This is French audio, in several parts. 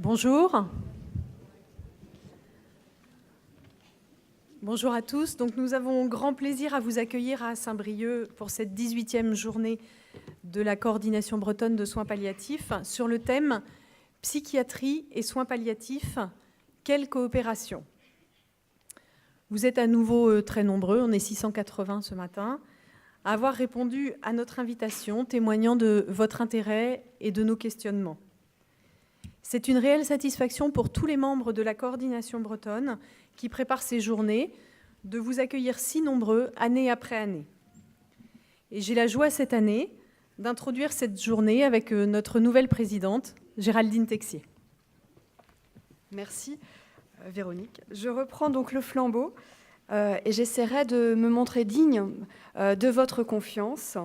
Bonjour. Bonjour à tous. Donc, nous avons grand plaisir à vous accueillir à Saint-Brieuc pour cette 18e journée de la coordination bretonne de soins palliatifs sur le thème « Psychiatrie et soins palliatifs, quelle coopération ?» Vous êtes à nouveau très nombreux, on est 680 ce matin, à avoir répondu à notre invitation, témoignant de votre intérêt et de nos questionnements. C'est une réelle satisfaction pour tous les membres de la coordination bretonne qui préparent ces journées de vous accueillir si nombreux année après année. Et j'ai la joie cette année d'introduire cette journée avec notre nouvelle présidente, Géraldine Texier. Merci Véronique. Je reprends donc le flambeau et j'essaierai de me montrer digne de votre confiance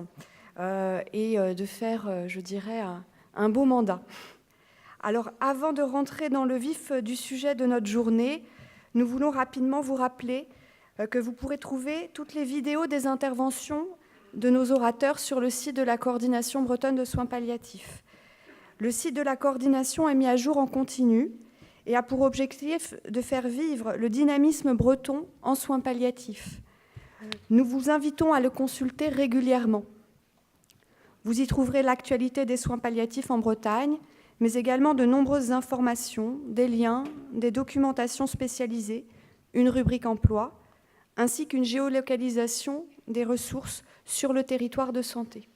et de faire, je dirais, un beau mandat. Alors, avant de rentrer dans le vif du sujet de notre journée, nous voulons rapidement vous rappeler que vous pourrez trouver toutes les vidéos des interventions de nos orateurs sur le site de la Coordination bretonne de soins palliatifs. Le site de la coordination est mis à jour en continu et a pour objectif de faire vivre le dynamisme breton en soins palliatifs. Nous vous invitons à le consulter régulièrement. Vous y trouverez l'actualité des soins palliatifs en Bretagne, mais également de nombreuses informations, des liens, des documentations spécialisées, une rubrique emploi, ainsi qu'une géolocalisation des ressources sur le territoire de santé.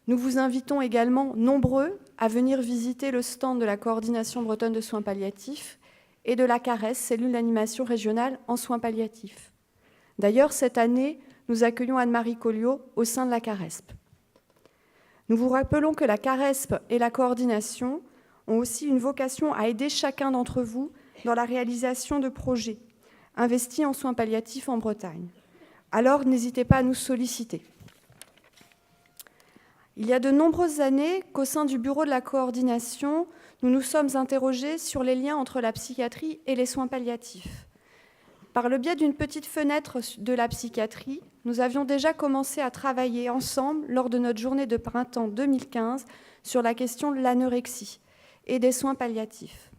Nous vous invitons également nombreux à venir visiter le stand de la Coordination bretonne de soins palliatifs et de la CARES, cellule d'animation régionale en soins palliatifs. D'ailleurs, cette année, nous accueillons Anne-Marie Colliot au sein de la CARESP. Nous vous rappelons que la CARESP et la coordination ont aussi une vocation à aider chacun d'entre vous dans la réalisation de projets investis en soins palliatifs en Bretagne. Alors, n'hésitez pas à nous solliciter. Il y a de nombreuses années qu'au sein du bureau de la coordination, nous nous sommes interrogés sur les liens entre la psychiatrie et les soins palliatifs. Par le biais d'une petite fenêtre de la psychiatrie, nous avions déjà commencé à travailler ensemble lors de notre journée de printemps 2015 sur la question de l'anorexie et des soins palliatifs.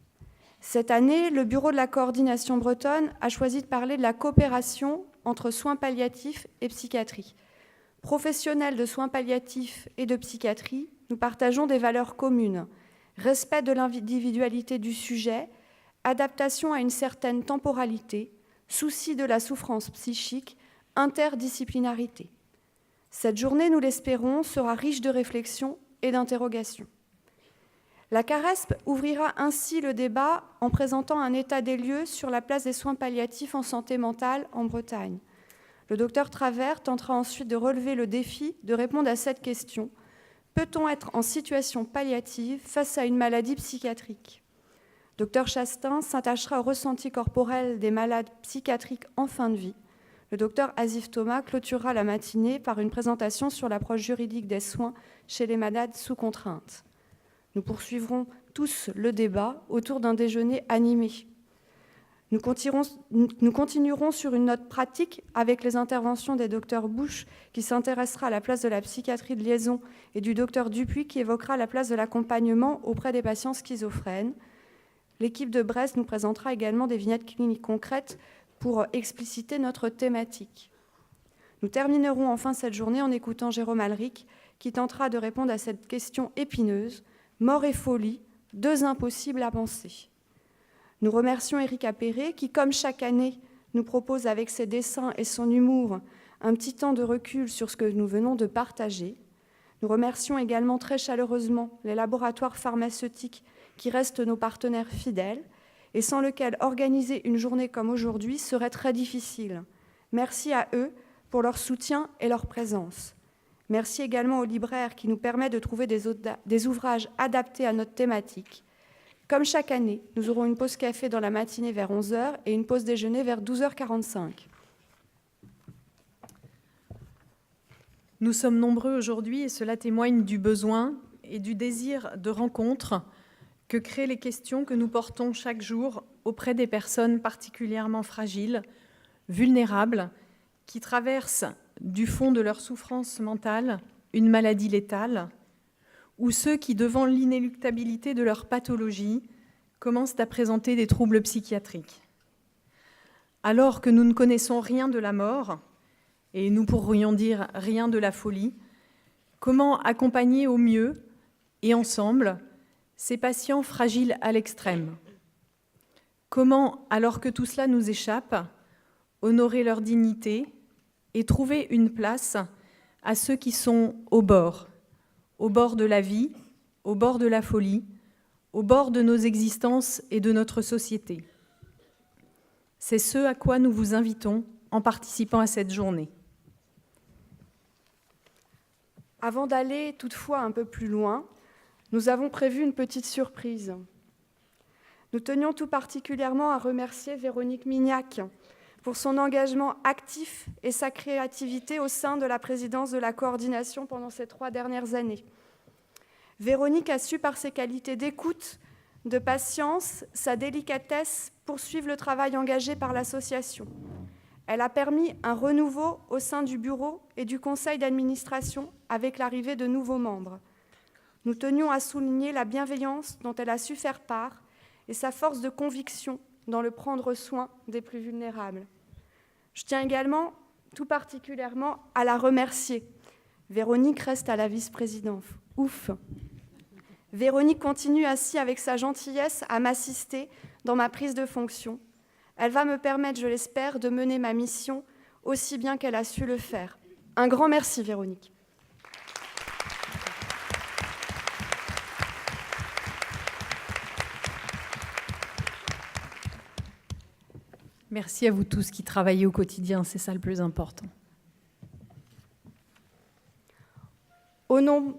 Cette année, le bureau de la coordination bretonne a choisi de parler de la coopération entre soins palliatifs et psychiatrie. Professionnels de soins palliatifs et de psychiatrie, nous partageons des valeurs communes, respect de l'individualité du sujet, adaptation à une certaine temporalité, souci de la souffrance psychique, interdisciplinarité. Cette journée, nous l'espérons, sera riche de réflexions et d'interrogations. La CARESP ouvrira ainsi le débat en présentant un état des lieux sur la place des soins palliatifs en santé mentale en Bretagne. Le docteur Travers tentera ensuite de relever le défi de répondre à cette question. Peut-on être en situation palliative face à une maladie psychiatrique ? Dr Chastain s'attachera au ressenti corporel des malades psychiatriques en fin de vie. Le docteur Asif Thomas clôturera la matinée par une présentation sur l'approche juridique des soins chez les malades sous contrainte. Nous poursuivrons tous le débat autour d'un déjeuner animé. Nous continuerons sur une note pratique avec les interventions des docteurs Bush qui s'intéressera à la place de la psychiatrie de liaison et du docteur Dupuis qui évoquera la place de l'accompagnement auprès des patients schizophrènes. L'équipe de Brest nous présentera également des vignettes cliniques concrètes pour expliciter notre thématique. Nous terminerons enfin cette journée en écoutant Jérôme Alric qui tentera de répondre à cette question épineuse, mort et folie, deux impossibles à penser. Nous remercions Éric Appéré qui, comme chaque année, nous propose avec ses dessins et son humour un petit temps de recul sur ce que nous venons de partager. Nous remercions également très chaleureusement les laboratoires pharmaceutiques qui restent nos partenaires fidèles et sans lesquels organiser une journée comme aujourd'hui serait très difficile. Merci à eux pour leur soutien et leur présence. Merci également aux libraires qui nous permettent de trouver des ouvrages adaptés à notre thématique. Comme chaque année, nous aurons une pause café dans la matinée vers 11h et une pause déjeuner vers 12h45. Nous sommes nombreux aujourd'hui et cela témoigne du besoin et du désir de rencontre que créent les questions que nous portons chaque jour auprès des personnes particulièrement fragiles, vulnérables, qui traversent du fond de leur souffrance mentale une maladie létale ou ceux qui, devant l'inéluctabilité de leur pathologie, commencent à présenter des troubles psychiatriques. Alors que nous ne connaissons rien de la mort, et nous pourrions dire rien de la folie, comment accompagner au mieux et ensemble ces patients fragiles à l'extrême? Comment, alors que tout cela nous échappe, honorer leur dignité et trouver une place à ceux qui sont au bord de la vie, au bord de la folie, au bord de nos existences et de notre société. C'est ce à quoi nous vous invitons en participant à cette journée. Avant d'aller toutefois un peu plus loin, nous avons prévu une petite surprise. Nous tenions tout particulièrement à remercier Véronique Mignac pour son engagement actif et sa créativité au sein de la présidence de la coordination pendant ces 3 dernières années. Véronique a su, par ses qualités d'écoute, de patience, sa délicatesse, poursuivre le travail engagé par l'association. Elle a permis un renouveau au sein du bureau et du conseil d'administration avec l'arrivée de nouveaux membres. Nous tenions à souligner la bienveillance dont elle a su faire part et sa force de conviction dans le prendre soin des plus vulnérables. Je tiens également tout particulièrement à la remercier. Véronique reste à la vice-présidence. Ouf! Véronique continue ainsi avec sa gentillesse à m'assister dans ma prise de fonction. Elle va me permettre, je l'espère, de mener ma mission aussi bien qu'elle a su le faire. Un grand merci, Véronique. Merci à vous tous qui travaillez au quotidien, c'est ça le plus important. Au nom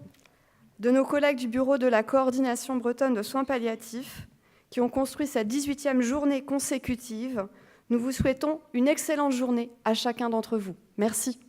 de nos collègues du bureau de la coordination bretonne de soins palliatifs, qui ont construit cette 18e journée consécutive, nous vous souhaitons une excellente journée à chacun d'entre vous. Merci.